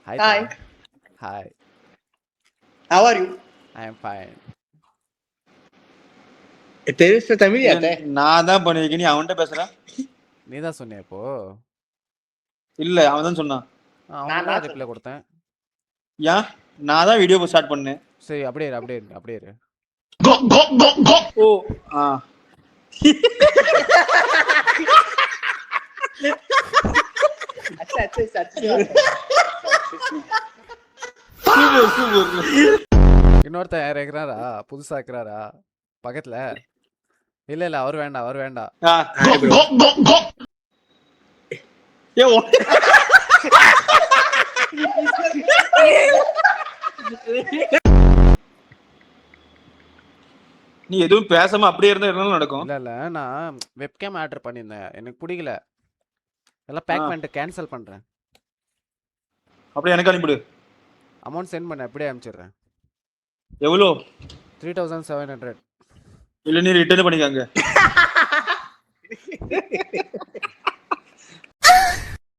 Hi Hi, there. Hi. how are you? I am fine. तेरे से तमिल இது आता है? நான் தான் பண்ணிருக்கேன், நீ அவன்கிட்ட பேசுற? நீ தான் சொன்னியா இப்போ? இல்ல, அவன் தான் சொன்னான். அவனுக்கு தான் ரிப்ளை கொடுத்தேன். ஏன்? நான் தான் வீடியோ ஸ்டார்ட் பண்ணேன். சரி அப்படியே இரு, அப்படியே இரு, அப்படியே இரு. ஓ ஆ अच्छा अच्छा अच्छा சூப்பர் சூப்பர். இன்னொருத்தன் யார் இருக்கிறாரா? புதுசா இருக்கிறாரா பக்கத்துல? இல்ல இல்ல, அவர் வேண்டாம், அவர் வேண்டாம். ஏ நீ எதுவும் பேசாம அப்படியே இருந்தா என்ன நடக்கும்? இல்ல இல்ல, நான் வெப்கேம் ஆர்டர் பண்ணியிருந்தேன், எனக்கு பிடிக்கல, எல்லாம் பேக் பண்ணிட்டு கேன்சல் பண்றேன். அப்படியே எனக்கு அனுப்பிடு. அமௌண்ட் சென்ட் பண்ண அப்படியே அனுப்பிச்சிடுறேன். எவ்வளோ? 3700. இல்ல நீ ரிட்டர்ன் பண்ணிக்காங்க.